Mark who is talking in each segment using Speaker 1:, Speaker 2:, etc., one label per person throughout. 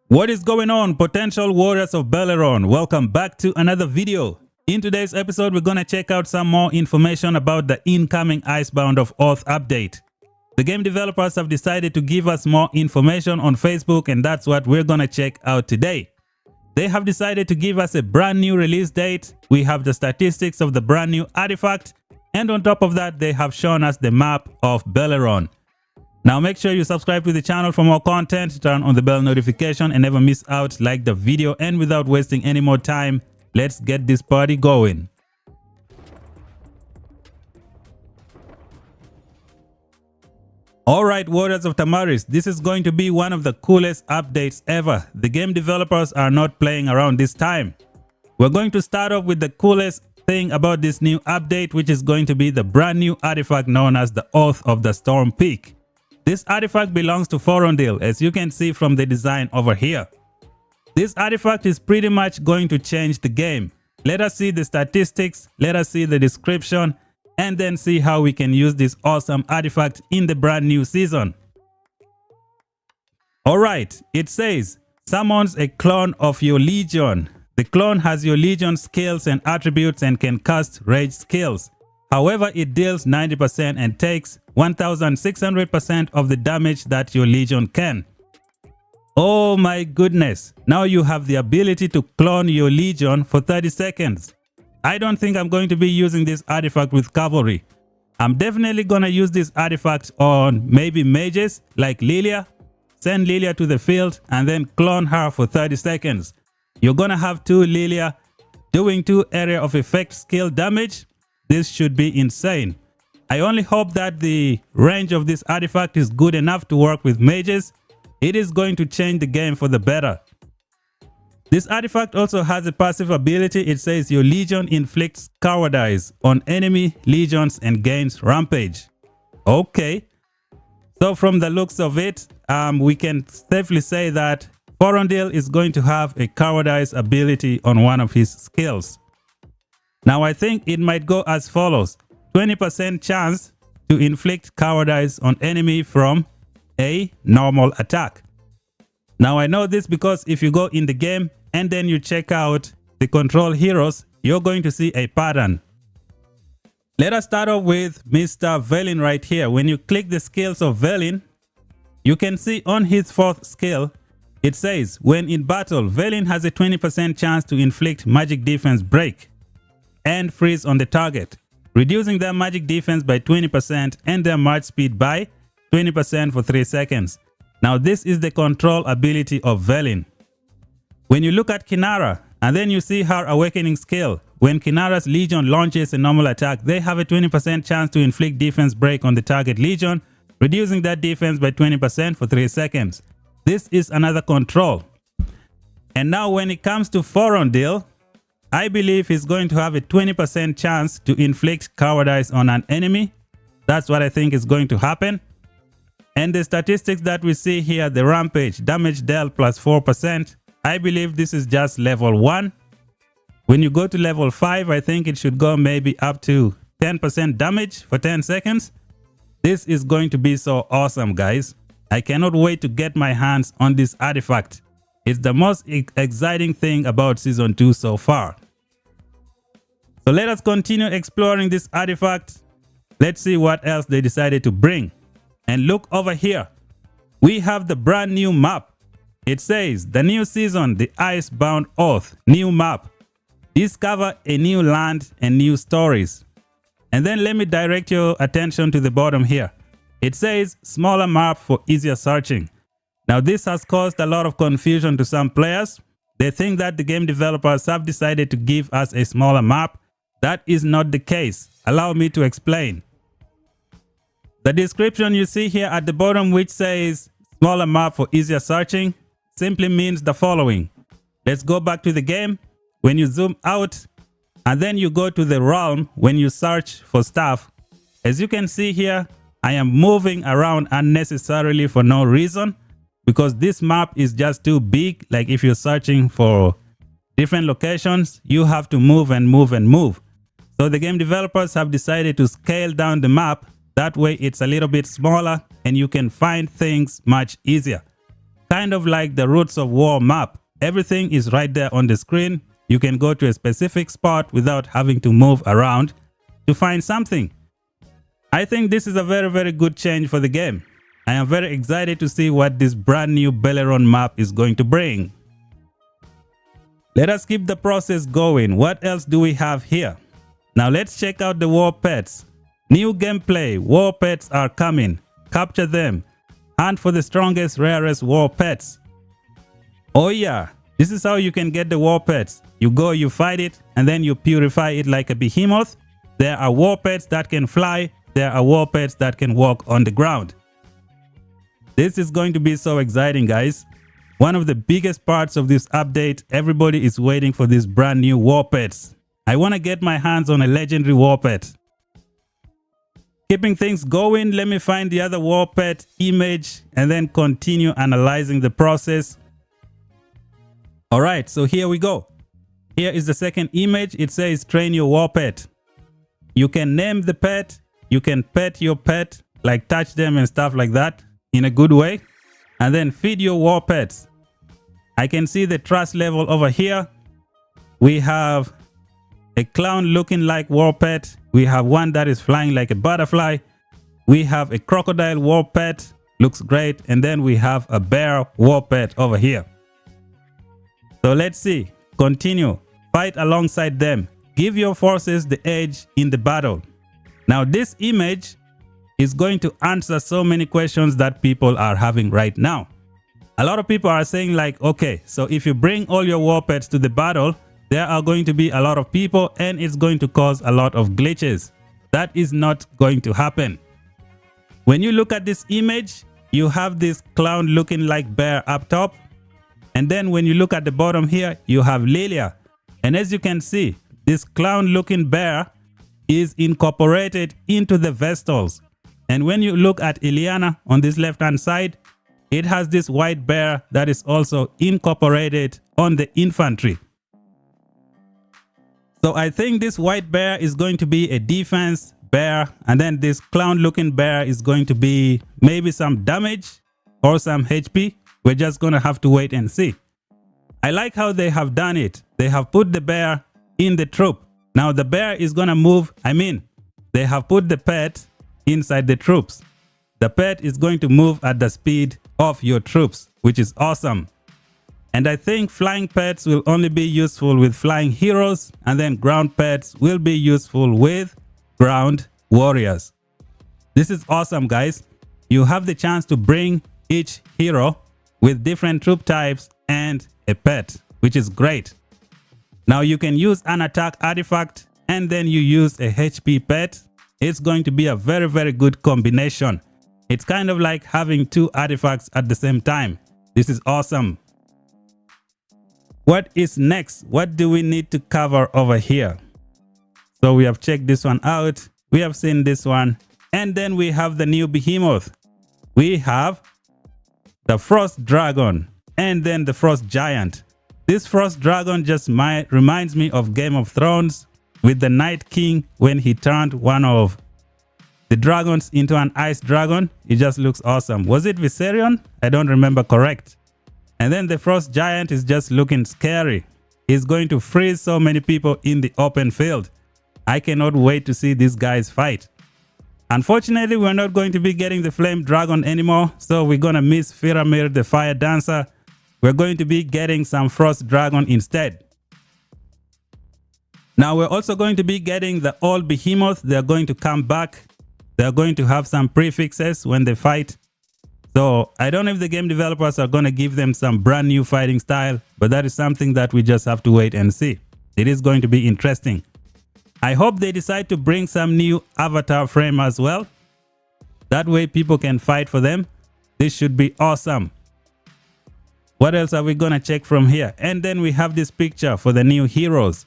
Speaker 1: What is going on, potential warriors of Belleroron? Welcome back to another video. In today's episode, we're going to check out some more information about the incoming Icebound of Oath update. The game developers have decided to give us more information on Facebook, and that's what we're going to check out today. They have decided to give us a brand new release date. We have the statistics of the brand new artifact, and on top of that, they have shown us the map of Belleroron. Now make sure you subscribe to the channel for more content, turn on the bell notification and never miss out. Like the video, and without wasting any more time, let's get this party going. Alright, warriors of Tamaris, this is going to be one of the coolest updates ever. The game developers are not playing around this time. We're going to start off with the coolest thing about this new update, which is going to be the brand new artifact known as the Oath of the Storm Peak. This artifact belongs to FORONDIL, as you can see from the design over here. This artifact is pretty much going to change the game. Let us see the statistics, let us see the description, and then see how we can use this awesome artifact in the brand new season. Alright, it says, summons a clone of your legion. The clone has your legion skills and attributes and can cast rage skills. However, it deals 90% and takes 1600% of the damage that your legion can. Oh my goodness, now you have the ability to clone your legion for 30 seconds. I don't think I'm going to be using this artifact with cavalry. I'm definitely going to use this artifact on maybe mages like Lilia. Send Lilia to the field and then clone her for 30 seconds. You're going to have 2 Lilia doing 2 area of effect skill damage. This should be insane. I only hope that the range of this artifact is good enough to work with mages. It is going to change the game for the better. This artifact also has a passive ability. It says your legion inflicts cowardice on enemy legions and gains rampage. Okay. So from the looks of it, we can safely say that FORONDIL is going to have a cowardice ability on one of his skills. Now I think it might go as follows. 20% chance to inflict cowardice on enemy from a normal attack. Now I know this because if you go in the game and then you check out the control heroes, you're going to see a pattern. Let us start off with Mr. Velen right here. When you click the skills of Velen, you can see on his 4th skill, it says when in battle, Velen has a 20% chance to inflict magic defense break and freeze on the target, reducing their magic defense by 20% and their march speed by 20% for 3 seconds. Now this is the control ability of Velen. When you look at Kinara and then you see her awakening skill, when Kinara's legion launches a normal attack, they have a 20% chance to inflict defense break on the target legion, reducing that defense by 20% for 3 seconds. This is another control. And now when it comes to FORONDIL, I believe he's going to have a 20% chance to inflict cowardice on an enemy. That's what I think is going to happen. And the statistics that we see here, the rampage, damage dealt plus 4%, I believe this is just level 1. When you go to level 5, I think it should go maybe up to 10% damage for 10 seconds. This is going to be so awesome, guys. I cannot wait to get my hands on this artifact. It's the most exciting thing about Season 2 so far. So let us continue exploring this artifact. Let's see what else they decided to bring. And look over here. We have the brand new map. It says the new season, the Icebound Oath, new map. Discover a new land and new stories. And then let me direct your attention to the bottom here. It says smaller map for easier searching. Now this has caused a lot of confusion to some players. They think that the game developers have decided to give us a smaller map. That is not the case. Allow me to explain. The description you see here at the bottom, which says smaller map for easier searching, simply means the following. Let's go back to the game. When you zoom out and then you go to the realm when you search for stuff, as you can see here, I am moving around unnecessarily for no reason because this map is just too big. Like if you're searching for different locations, you have to move and move and move. So the game developers have decided to scale down the map. That way it's a little bit smaller and you can find things much easier. kind of like the Roots of War map. Everything is right there on the screen. You can go to a specific spot without having to move around to find something. I think this is a very good change for the game. I am very excited to see what this brand new BELLERON map is going to bring. Let us keep the process going. What else do we have here? Now let's check out the war pets. New gameplay. War pets are coming. Capture them. Hunt for the strongest, rarest war pets. Oh yeah, this is how you can get the war pets. You go, you fight it, and then you purify it like a behemoth. There are war pets that can fly. There are war pets that can walk on the ground. This is going to be so exciting, guys. One of the biggest parts of this update, everybody is waiting for these brand new war pets. I want to get my hands on a legendary war pet. Keeping things going, let me find the other war pet image and then continue analyzing the process. Alright, so here we go. Here is the second image. It says train your war pet. You can name the pet. You can pet your pet, like touch them and stuff like that in a good way. And then feed your war pets. I can see the trust level over here. We have a clown looking like war pet. We have one that is flying like a butterfly. We have a crocodile war pet. Looks great. And then we have a bear war pet over here. So let's see. Continue. Fight alongside them. Give your forces the edge in the battle. Now this image is going to answer so many questions that people are having right now. A lot of people are saying like, okay, so if you bring all your war pets to the battle, there are going to be a lot of people and it's going to cause a lot of glitches. That is not going to happen. When you look at this image, you have this clown looking like bear up top. And then when you look at the bottom here, you have Lilia. And as you can see, this clown looking bear is incorporated into the Vestals. And when you look at Iliana on this left hand side, it has this white bear that is also incorporated on the infantry. So I think this white bear is going to be a defense bear, and then this clown looking bear is going to be maybe some damage or some HP. We're just going to have to wait and see. I like how they have done it. They have put the bear in the troop. Now the bear is going to move. They have put the pet inside the troops. The pet is going to move at the speed of your troops, which is awesome. And I think flying pets will only be useful with flying heroes, and then ground pets will be useful with ground warriors. This is awesome, guys. You have the chance to bring each hero with different troop types and a pet, which is great. Now you can use an attack artifact and then you use a HP pet. It's going to be a very good combination. It's kind of like having two artifacts at the same time. This is awesome. What is next? What do we need to cover over here? So we have checked this one out. We have seen this one. And then we have the new Behemoth. We have the Frost Dragon and then the Frost Giant. This Frost Dragon just reminds me of Game of Thrones with the Night King when he turned one of the dragons into an ice dragon. It just looks awesome. Was it Viserion? I don't remember correct. And then the Frost Giant is just looking scary. He's going to freeze so many people in the open field. I cannot wait to see these guys fight. Unfortunately, we're not going to be getting the Flame Dragon anymore, so we're going to miss Firamir the Fire Dancer. We're going to be getting some Frost Dragon instead. Now we're also going to be getting the old Behemoth. They're going to come back. They're going to have some prefixes when they fight. So I don't know if the game developers are going to give them some brand new fighting style, but that is something that we just have to wait and see. It is going to be interesting. I hope they decide to bring some new avatar frame as well. That way people can fight for them. This should be awesome. What else are we going to check from here? And then we have this picture for the new heroes.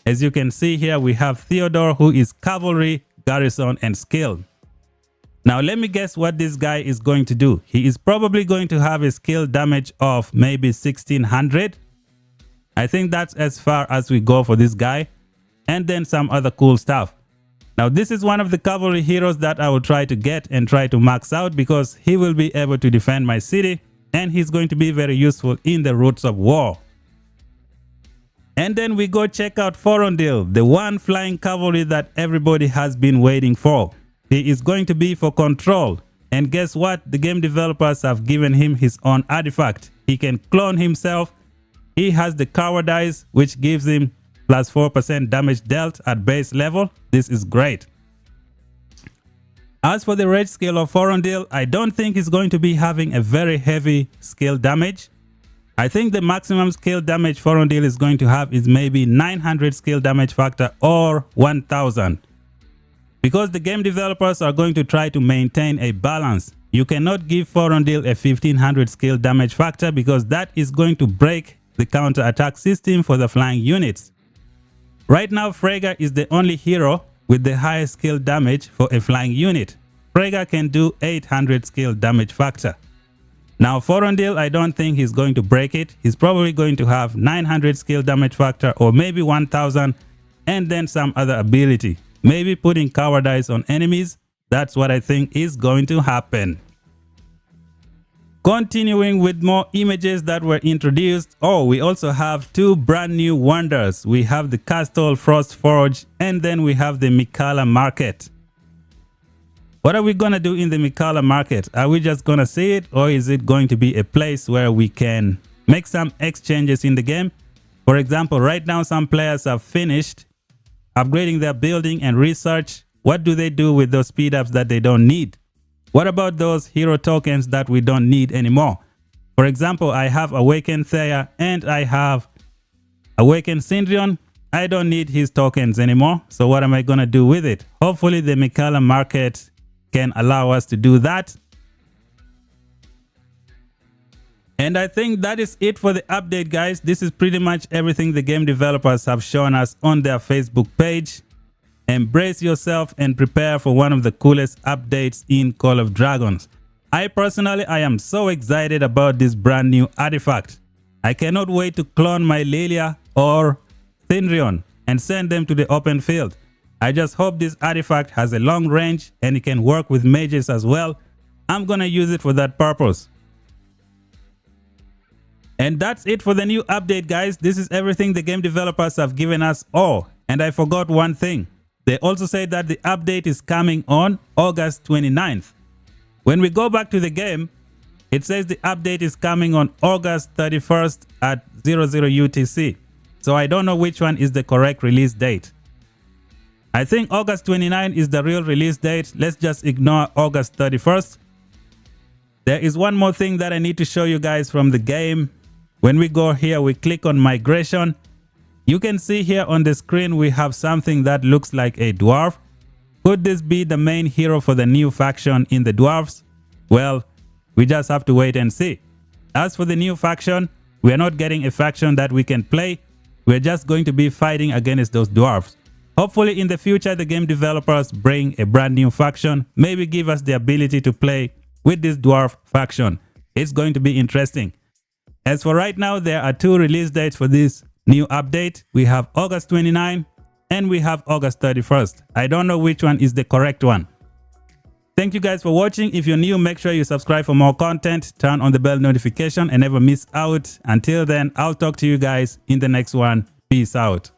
Speaker 1: As you can see here, we have Theodore, who is cavalry, garrison, and skill. Now let me guess what this guy is going to do. He is probably going to have a skill damage of maybe 1600. I think that's as far as we go for this guy. And then some other cool stuff. Now this is one of the cavalry heroes that I will try to get and try to max out because he will be able to defend my city. and he's going to be very useful in the Roots of War. And then we go check out FORONDIL, the one flying cavalry that everybody has been waiting for. He is going to be for control. And guess what? The game developers have given him his own artifact. He can clone himself. He has the cowardice, which gives him plus 4% damage dealt at base level. This is great. As for the rage skill of FORONDIL, I don't think he's going to be having a very heavy skill damage. I think the maximum skill damage FORONDIL is going to have is maybe 900 skill damage factor or 1000. Because the game developers are going to try to maintain a balance. You cannot give FORONDIL a 1500 skill damage factor because that is going to break the counter attack system for the flying units. Right now, Freyga is the only hero with the highest skill damage for a flying unit. Freyga can do 800 skill damage factor. Now FORONDIL, I don't think he's going to break it. He's probably going to have 900 skill damage factor or maybe 1000 and then some other ability. Maybe putting cowardice on enemies. That's what I think is going to happen. Continuing with more images that were introduced. Oh, we also have two brand new wonders. We have the Castle Frost Forge and then we have the Mikala Market. What are we going to do in the Mikala Market? Are we just going to see it, or is it going to be a place where we can make some exchanges in the game? For example, right now some players have finished upgrading their building and research. What do they do with those speed ups that they don't need? What about those hero tokens that we don't need anymore? For example, I have Awakened Thea and I have Awakened Syndrion. I don't need his tokens anymore. So what am I going to do with it? Hopefully the Mikala Market can allow us to do that. And I think that is it for the update, guys. This is pretty much everything the game developers have shown us on their Facebook page. Embrace yourself and prepare for one of the coolest updates in Call of Dragons. I am so excited about this brand new artifact. I cannot wait to clone my Lilia or Syndrion and send them to the open field. I just hope this artifact has a long range and it can work with mages as well. I'm gonna use it for that purpose. And that's it for the new update, guys. This is everything the game developers have given us. Oh, and I forgot one thing. They also said that the update is coming on August 29th. When we go back to the game, it says the update is coming on August 31st at 00 UTC. So I don't know which one is the correct release date. I think August 29 is the real release date. Let's just ignore August 31st. There is one more thing that I need to show you guys from the game. When we go here, we click on migration. You can see here on the screen, we have something that looks like a dwarf. Could this be the main hero for the new faction in the dwarves? Well, we just have to wait and see. As for the new faction, we are not getting a faction that we can play. We're just going to be fighting against those dwarves. Hopefully in the future, the game developers bring a brand new faction, maybe give us the ability to play with this dwarf faction. It's going to be interesting. As for right now, there are two release dates for this new update. We have August 29 and we have August 31st. I don't know which one is the correct one. Thank you guys for watching. If you're new, make sure you subscribe for more content, turn on the bell notification and never miss out. Until then, I'll talk to you guys in the next one. Peace out.